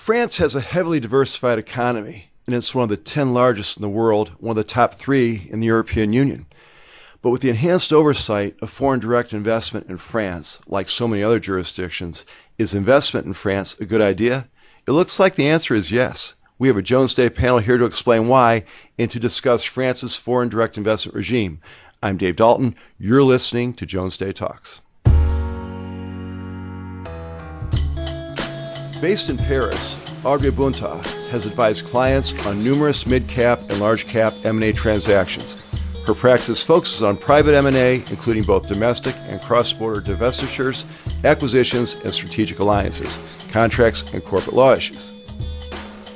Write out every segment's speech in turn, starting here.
France has a heavily diversified economy, and it's one of the 10 largest in the world, one of the top 3 in the European Union. But with the enhanced oversight of foreign direct investment in France, like so many other jurisdictions, is investment in France a good idea? It looks like the answer is yes. We have a Jones Day panel here to explain why and to discuss France's foreign direct investment regime. I'm Dave Dalton. You're listening to Jones Day Talks. Based in Paris, Audrey Bunta has advised clients on numerous mid-cap and large-cap M&A transactions. Her practice focuses on private M&A, including both domestic and cross-border divestitures, acquisitions, and strategic alliances, contracts, and corporate law issues.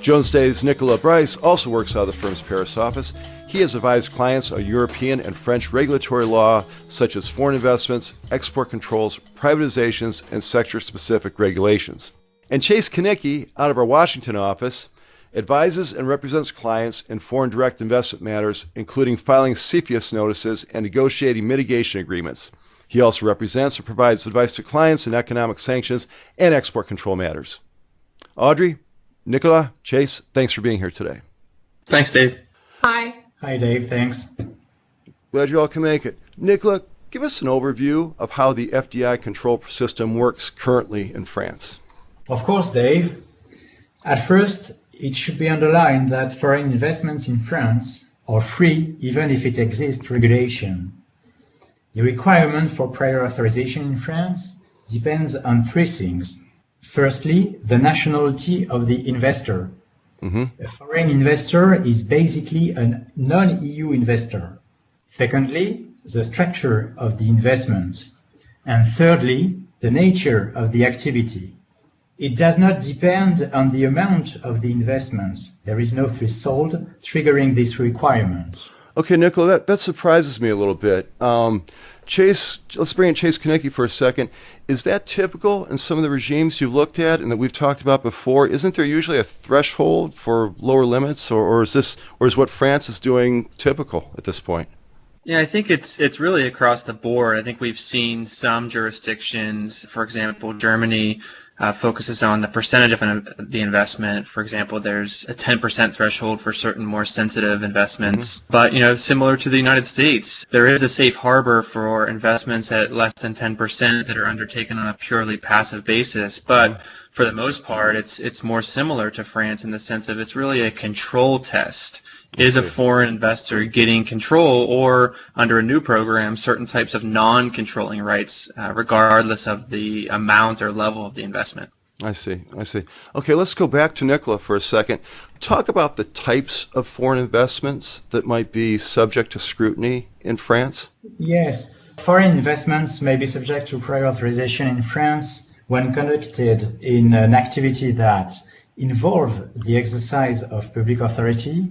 Jones Day's Nicolas Bryce also works out of the firm's Paris office. He has advised clients on European and French regulatory law, such as foreign investments, export controls, privatizations, and sector-specific regulations. And Chase Kanicki, out of our Washington office, advises and represents clients in foreign direct investment matters, including filing CFIUS notices and negotiating mitigation agreements. He also represents and provides advice to clients in economic sanctions and export control matters. Audrey, Nicolas, Chase, thanks for being here today. Thanks, Dave. Hi. Hi, Dave. Thanks. Glad you all can make it. Nicolas, give us an overview of how the FDI control system works currently in France. Of course, Dave. At first, it should be underlined that foreign investments in France are free even if it exists regulation. The requirement for prior authorization in France depends on 3 things. Firstly, the nationality of the investor. A foreign investor is basically a non-EU investor. Secondly, the structure of the investment. And thirdly, the nature of the activity. It does not depend on the amount of the investment. There is no threshold triggering this requirement. Okay, Nicolas, that surprises me a little bit. Chase, let's bring in Chase Kanicki for a second. Is that typical in some of the regimes you've looked at and that we've talked about before? Isn't there usually a threshold for lower limits, or is what France is doing typical at this point? Yeah, I think it's really across the board. I think we've seen some jurisdictions, for example, Germany, focuses on the percentage of the investment. For example, there's a 10% threshold for certain more sensitive investments. But, similar to the United States, there is a safe harbor for investments at less than 10% that are undertaken on a purely passive basis. But for the most part, it's more similar to France in the sense of it's really a control test. Is a foreign investor getting control, or under a new program, certain types of non-controlling rights, regardless of the amount or level of the investment? I see. Okay, let's go back to Nicolas for a second. Talk about the types of foreign investments that might be subject to scrutiny in France. Yes, foreign investments may be subject to prior authorization in France when conducted in an activity that involve the exercise of public authority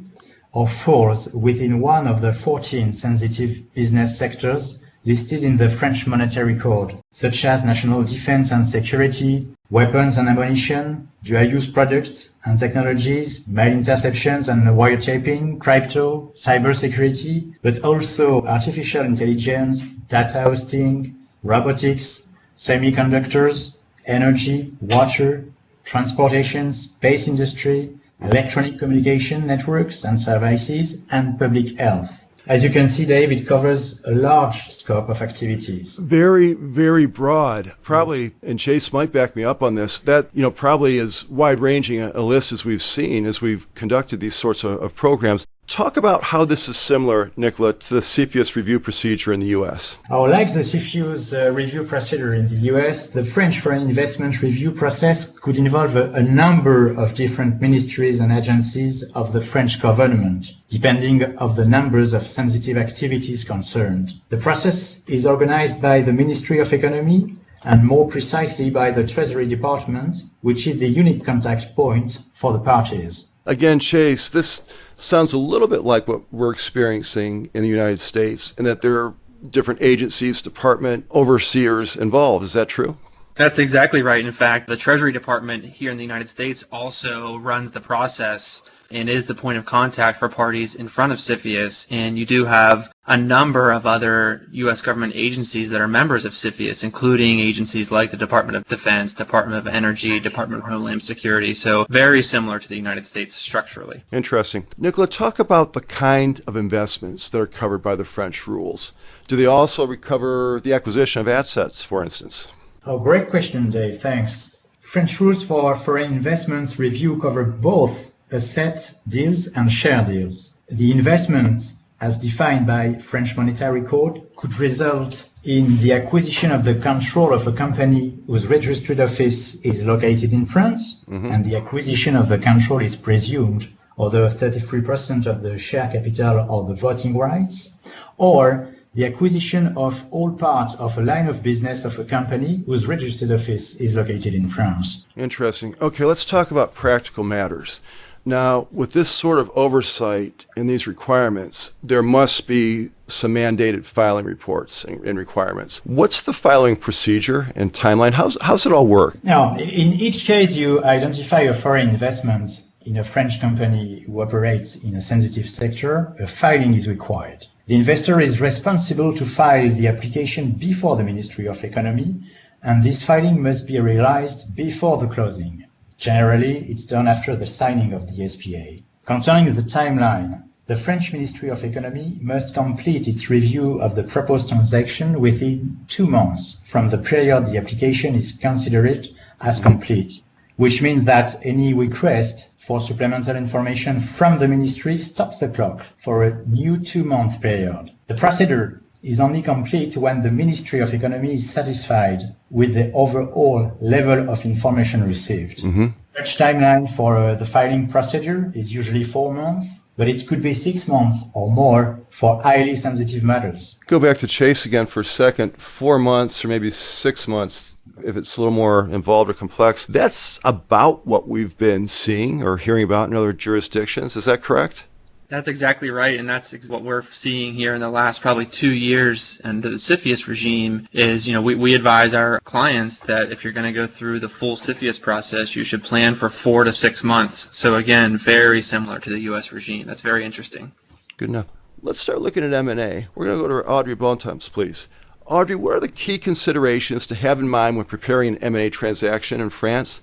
or falls within one of the 14 sensitive business sectors listed in the French Monetary Code, such as national defense and security, weapons and ammunition, dual-use products and technologies, mail interceptions and wiretapping, crypto, cybersecurity, but also artificial intelligence, data hosting, robotics, semiconductors, energy, water, transportation, space industry, electronic communication networks and services, and public health. As you can see, Dave, it covers a large scope of activities. Very, very broad. Probably, and Chase might back me up on this, that probably as wide-ranging a list as we've seen as we've conducted these sorts of programs. Talk about how this is similar, Nicolas, to the CFIUS review procedure in the U.S. Like the CFIUS review procedure in the U.S., the French foreign investment review process could involve a number of different ministries and agencies of the French government, depending on the numbers of sensitive activities concerned. The process is organized by the Ministry of Economy, and more precisely by the Treasury Department, which is the unique contact point for the parties. Again, Chase, this sounds a little bit like what we're experiencing in the United States, in that there are different agencies, department, overseers involved. Is that true? That's exactly right. In fact, the Treasury Department here in the United States also runs the process and is the point of contact for parties in front of CFIUS. And you do have a number of other U.S. government agencies that are members of CFIUS, including agencies like the Department of Defense, Department of Energy, Department of Homeland Security. So very similar to the United States structurally. Interesting. Nicolas, talk about the kind of investments that are covered by the French rules. Do they also recover the acquisition of assets, for instance? Oh, great question, Dave. Thanks. French rules for foreign investments review cover both asset deals and share deals. The investment, as defined by French Monetary Code, could result in the acquisition of the control of a company whose registered office is located in France, and the acquisition of the control is presumed, although 33% of the share capital or the voting rights, or the acquisition of all parts of a line of business of a company whose registered office is located in France. Interesting. Okay, let's talk about practical matters. Now, with this sort of oversight and these requirements, there must be some mandated filing reports and requirements. What's the filing procedure and timeline? How's it all work? Now, in each case, you identify a foreign investment in a French company who operates in a sensitive sector, a filing is required. The investor is responsible to file the application before the Ministry of Economy, and this filing must be realized before the closing. Generally, it's done after the signing of the SPA. Concerning the timeline, the French Ministry of Economy must complete its review of the proposed transaction within 2 months from the period the application is considered as complete, which means that any request for supplemental information from the Ministry stops the clock for a new 2-month period. The procedure is only complete when the Ministry of Economy is satisfied with the overall level of information received. Such timeline for the filing procedure is usually 4 months, but it could be 6 months or more for highly sensitive matters. Go back to Chase again for a second. 4 months or maybe 6 months, if it's a little more involved or complex. That's about what we've been seeing or hearing about in other jurisdictions. Is that correct? That's exactly right, and that's what we're seeing here in the last probably 2 years. And the CFIUS regime is, we advise our clients that if you're going to go through the full CFIUS process, you should plan for 4 to 6 months. So again, very similar to the U.S. regime. That's very interesting. Good enough. Let's start looking at M&A. We're going to go to Audrey Bontemps, please. Audrey, what are the key considerations to have in mind when preparing an M&A transaction in France?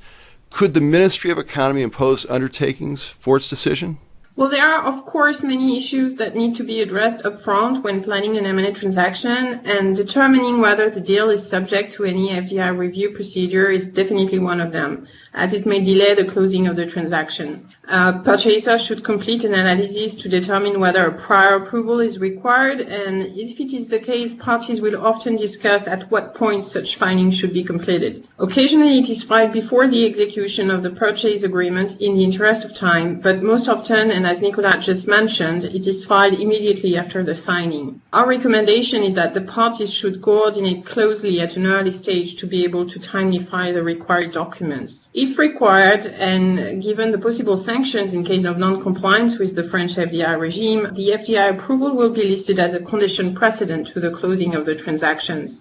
Could the Ministry of Economy impose undertakings for its decision? Well, there are, of course, many issues that need to be addressed upfront when planning an M&A transaction, and determining whether the deal is subject to any FDI review procedure is definitely one of them, as it may delay the closing of the transaction. Purchasers should complete an analysis to determine whether a prior approval is required, and if it is the case, parties will often discuss at what point such filing should be completed. Occasionally, it is filed before the execution of the purchase agreement in the interest of time, but most often, and as Nicolas just mentioned, it is filed immediately after the signing. Our recommendation is that the parties should coordinate closely at an early stage to be able to timely file the required documents. If required, and given the possible sanctions in case of non-compliance with the French FDI regime, the FDI approval will be listed as a condition precedent to the closing of the transactions.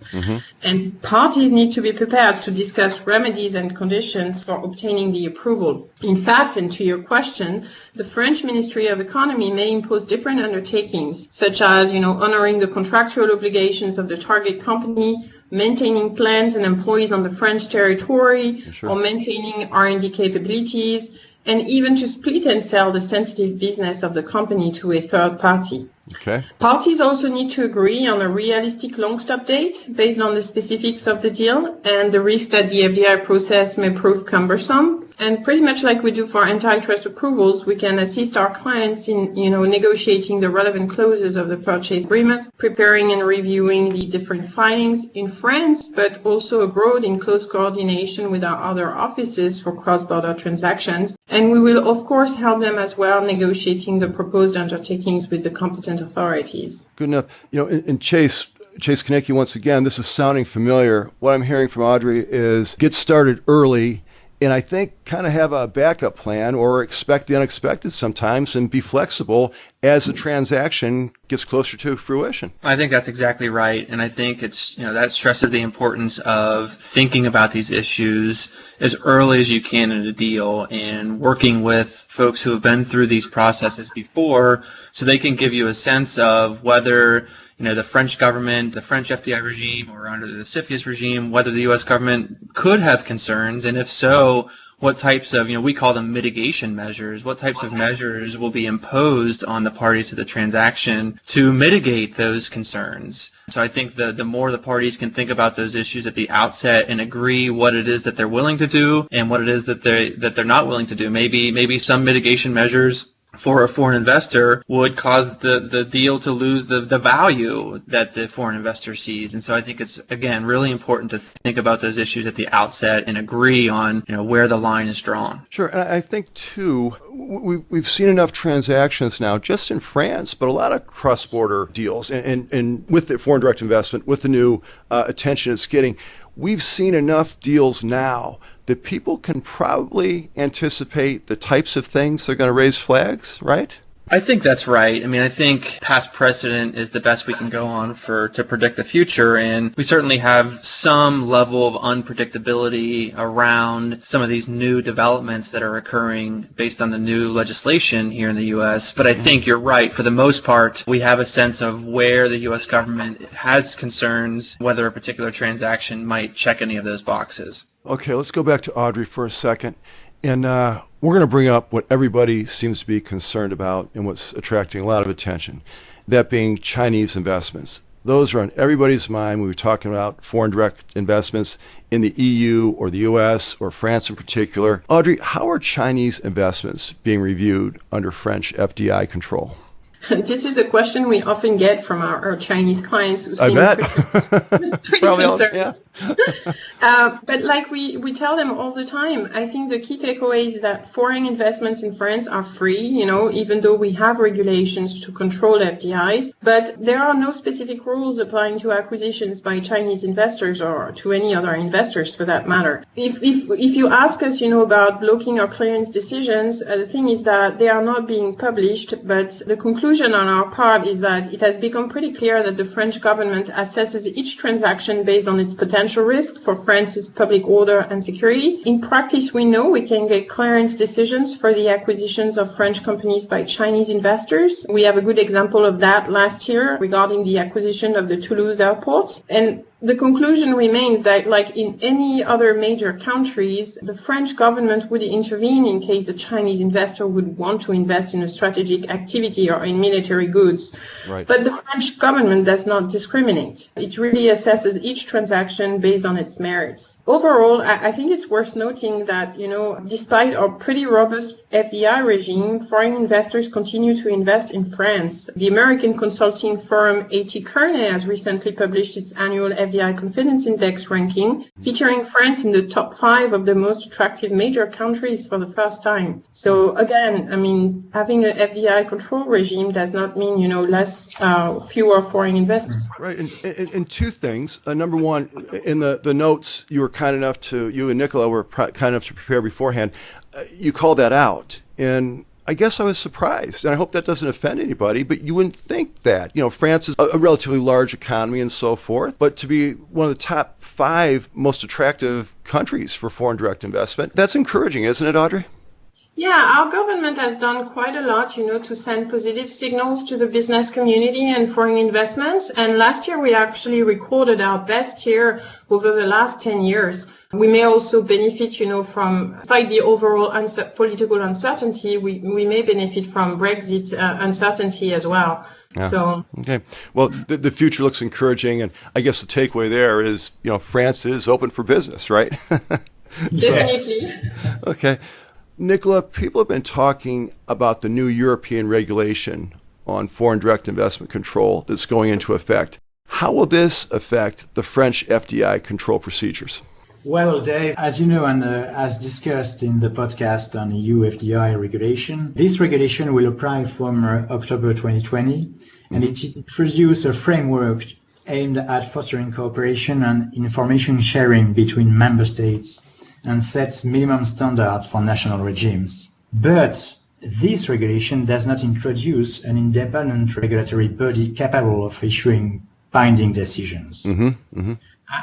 And parties need to be prepared to discuss remedies and conditions for obtaining the approval. In fact, and to your question, the French Ministry of Economy may impose different undertakings, such as, honoring the contractual obligations of the target company, maintaining plants and employees on the French territory, or maintaining R&D capabilities, and even to split and sell the sensitive business of the company to a third party. Okay. Parties also need to agree on a realistic long stop date based on the specifics of the deal and the risk that the FDI process may prove cumbersome. And pretty much like we do for antitrust approvals, we can assist our clients in, negotiating the relevant clauses of the purchase agreement, preparing and reviewing the different filings in France, but also abroad in close coordination with our other offices for cross-border transactions. And we will, of course, help them as well negotiating the proposed undertakings with the competent authorities. Good enough. In Chase Konecki, once again, this is sounding familiar. What I'm hearing from Audrey is get started early and I think kind of have a backup plan or expect the unexpected sometimes and be flexible as the transaction gets closer to fruition. I think that's exactly right, and I think it's that stresses the importance of thinking about these issues as early as you can in a deal and working with folks who have been through these processes before, so they can give you a sense of whether the French government, the French FDI regime, or under the CFIUS regime, whether the U.S. government could have concerns, and if so, what types of, we call them mitigation measures, what types of measures will be imposed on the parties to the transaction to mitigate those concerns. So I think the more the parties can think about those issues at the outset and agree what it is that they're willing to do and what it is that they're not willing to do. Maybe some mitigation measures for a foreign investor would cause the deal to lose the value that the foreign investor sees. And so I think it's, again, really important to think about those issues at the outset and agree on where the line is drawn. Sure. And I think, too, we've seen enough transactions now just in France, but a lot of cross-border deals. And with the foreign direct investment, with the new attention it's getting, we've seen enough deals now that people can probably anticipate the types of things they're going to raise flags, right? I think that's right. I think past precedent is the best we can go on to predict the future, and we certainly have some level of unpredictability around some of these new developments that are occurring based on the new legislation here in the U.S. But I think you're right. For the most part, we have a sense of where the U.S. government has concerns, whether a particular transaction might check any of those boxes. Okay, let's go back to Audrey for a second. And we're going to bring up what everybody seems to be concerned about and what's attracting a lot of attention, that being Chinese investments. Those are on everybody's mind when we're talking about foreign direct investments in the EU or the US or France in particular. Audrey, how are Chinese investments being reviewed under French FDI control? This is a question we often get from our Chinese clients who seem pretty concerned. Yeah. But like we tell them all the time, I think the key takeaway is that foreign investments in France are free, even though we have regulations to control FDIs. But there are no specific rules applying to acquisitions by Chinese investors or to any other investors for that matter. If you ask us, about blocking or clearance decisions, the thing is that they are not being published, but the conclusion on our part is that it has become pretty clear that the French government assesses each transaction based on its potential risk for France's public order and security. In practice, we know we can get clearance decisions for the acquisitions of French companies by Chinese investors. We have a good example of that last year regarding the acquisition of the Toulouse airport. And the conclusion remains that, like in any other major countries, the French government would intervene in case a Chinese investor would want to invest in a strategic activity or in military goods. Right. But the French government does not discriminate. It really assesses each transaction based on its merits. Overall, I think it's worth noting that, despite our pretty robust FDI regime, foreign investors continue to invest in France. The American consulting firm A.T. Kearney has recently published its annual FDI Confidence Index ranking, featuring France in the top 5 of the most attractive major countries for the first time. So again, having an FDI control regime does not mean, fewer foreign investments. Right, and two things. Number one, in the notes you and Nicola were kind enough to prepare beforehand, you called that out. And I guess I was surprised, and I hope that doesn't offend anybody, but you wouldn't think that. France is a relatively large economy and so forth, but to be one of the top 5 most attractive countries for foreign direct investment, that's encouraging, isn't it, Audrey? Yeah, our government has done quite a lot, to send positive signals to the business community and foreign investments. And last year, we actually recorded our best year over the last 10 years. We may also benefit, from, despite the overall political uncertainty, we may benefit from Brexit uncertainty as well. Yeah. So okay. Well, the future looks encouraging, and I guess the takeaway there is, France is open for business, right? Definitely. Okay. Nicola, people have been talking about the new European regulation on foreign direct investment control that's going into effect. How will this affect the French FDI control procedures? Well, Dave, as you know, and as discussed in the podcast on EU FDI regulation, this regulation will apply from October 2020, and it introduces a framework aimed at fostering cooperation and information sharing between member states and sets minimum standards for national regimes. But this regulation does not introduce an independent regulatory body capable of issuing binding decisions.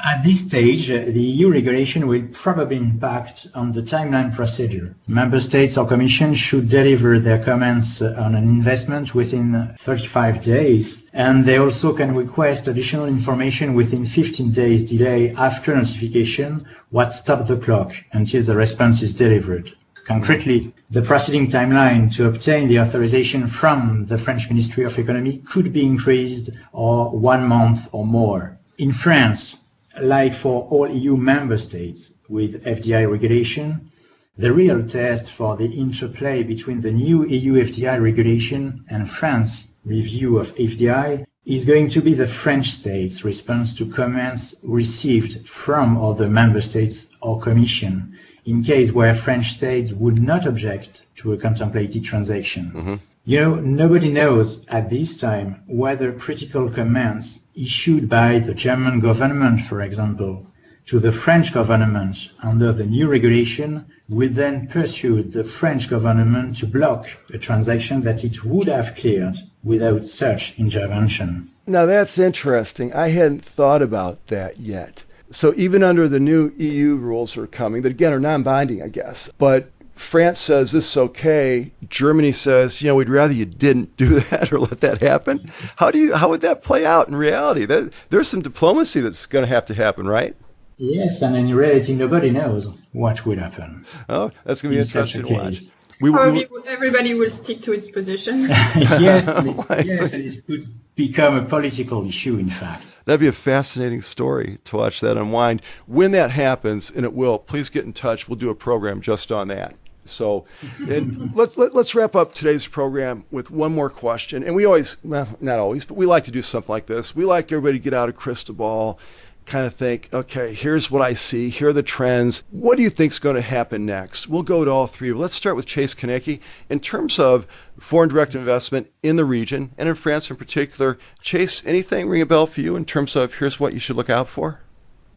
At this stage, the EU regulation will probably impact on the timeline procedure. Member states or Commission should deliver their comments on an investment within 35 days, and they also can request additional information within 15 days delay after notification, what stops the clock until the response is delivered. Concretely, the proceeding timeline to obtain the authorization from the French Ministry of Economy could be increased or 1 month or more. In France, like for all EU member states with FDI regulation, the real test for the interplay between the new EU FDI regulation and France review of FDI is going to be the French state's response to comments received from other member states or Commission in case where French states would not object to a contemplated transaction. Nobody knows at this time whether critical comments issued by the German government, for example, to the French government under the new regulation will then pursue the French government to block a transaction that it would have cleared without such intervention. Now that's interesting. I hadn't thought about that yet. So even under the new EU rules that are coming, that again are non-binding, I guess, but France says this is okay. Germany says, we'd rather you didn't do that or let that happen. How would that play out in reality? There's some diplomacy that's going to happen, right? Yes, and in reality, nobody knows what would happen. Oh, that's going to be interesting to watch. Probably everybody will stick to its position. Yes, and it could become a political issue, in fact. That'd be a fascinating story to watch that unwind. When that happens, and it will, please get in touch. We'll do a program just on that. So and let's wrap up today's program with one more question. And we always, well, not always, but we like to do something like this. We like everybody to get out a crystal ball, kind of think, okay, here's what I see. Here are the trends. What do you think is going to happen next? We'll go to all three. Let's start with Chase Konecki. In terms of foreign direct investment in the region, and in France in particular, Chase, anything ring a bell for you in terms of here's what you should look out for?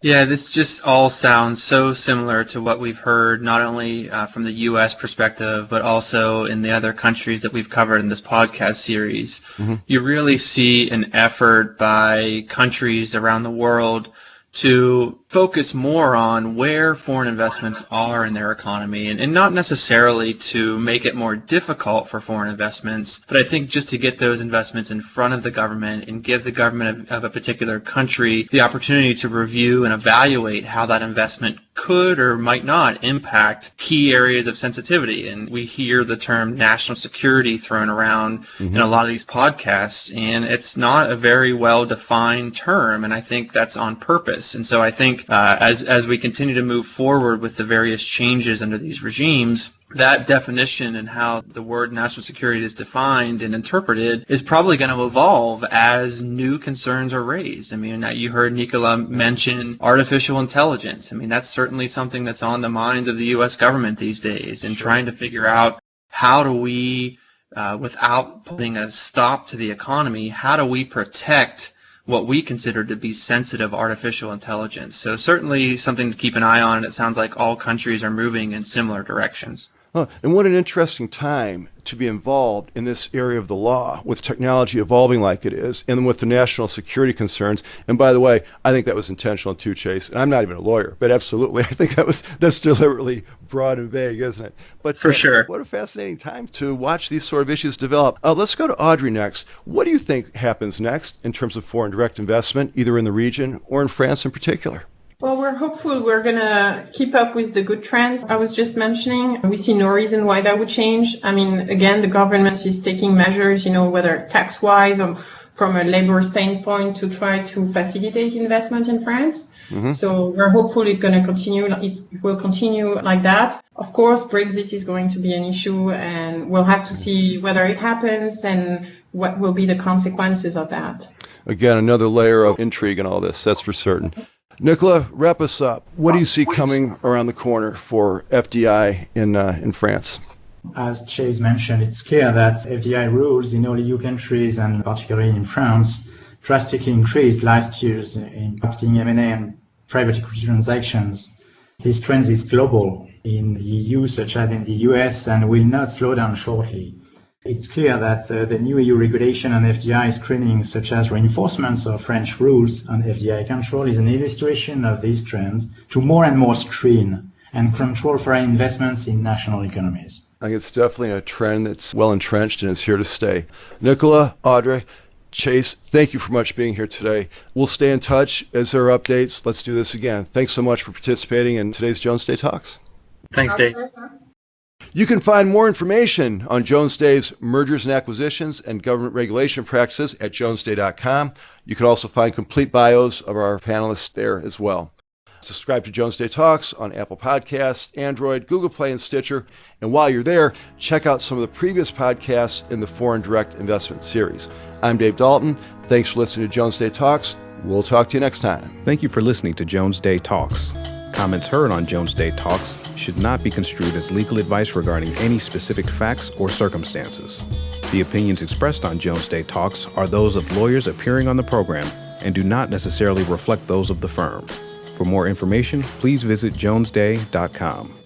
Yeah, this just all sounds so similar to what we've heard, not only from the U.S. perspective, but also in the other countries that we've covered in this podcast series. You really see an effort by countries around the world to focus more on where foreign investments are in their economy, and not necessarily to make it more difficult for foreign investments, but I think just to get those investments in front of the government and give the government of a particular country the opportunity to review and evaluate how that investment could or might not impact key areas of sensitivity. And we hear the term national security thrown around in a lot of these podcasts, and it's not a very well defined term, and I think that's on purpose. And so I think as we continue to move forward with the various changes under these regimes, that definition and how the word national security is defined and interpreted is probably going to evolve as new concerns are raised. I mean, you heard Nicola mention artificial intelligence. I mean, that's certainly something that's on the minds of the U.S. government these days, and trying to figure out how do we, without putting a stop to the economy, how do we protect what we consider to be sensitive artificial intelligence. So certainly something to keep an eye on, and it sounds like all countries are moving in similar directions. And what an interesting time to be involved in this area of the law, with technology evolving like it is, and with the national security concerns. And by the way, I think that was intentional too, Chase. And I'm not even a lawyer, but absolutely, I think that's deliberately broad and vague, isn't it? But for sure. What a fascinating time to watch these sort of issues develop. Let's go to Audrey next. What do you think happens next in terms of foreign direct investment, either in the region or in France in particular? Well, we're hopeful we're going to keep up with the good trends I was just mentioning. We see no reason why that would change. I mean, again, the government is taking measures, whether tax-wise or from a labor standpoint, to try to facilitate investment in France. So we're hopeful it's going to continue. It will continue like that. Of course, Brexit is going to be an issue, and we'll have to see whether it happens and what will be the consequences of that. Again, another layer of intrigue in all this, that's for certain. Nicola, wrap us up. What do you see coming around the corner for FDI in France? As Chase mentioned, it's clear that FDI rules in all EU countries, and particularly in France, drastically increased last year, impacting M&A and private equity transactions. This trend is global in the EU, such as in the US, and will not slow down shortly. It's clear that the new EU regulation on FDI screening, such as reinforcements of French rules on FDI control, is an illustration of this trend to more and more screen and control foreign investments in national economies. I think it's definitely a trend that's well entrenched and is here to stay. Nicola, Audrey, Chase, thank you for much being here today. We'll stay in touch as there are updates. Let's do this again. Thanks so much for participating in today's Jones Day Talks. Thanks, Dave. You can find more information on Jones Day's mergers and acquisitions and government regulation practices at jonesday.com. You can also find complete bios of our panelists there as well. Subscribe to Jones Day Talks on Apple Podcasts, Android, Google Play, and Stitcher. And while you're there, check out some of the previous podcasts in the Foreign Direct Investment series. I'm Dave Dalton. Thanks for listening to Jones Day Talks. We'll talk to you next time. Thank you for listening to Jones Day Talks. Comments heard on Jones Day Talks should not be construed as legal advice regarding any specific facts or circumstances. The opinions expressed on Jones Day Talks are those of lawyers appearing on the program and do not necessarily reflect those of the firm. For more information, please visit jonesday.com.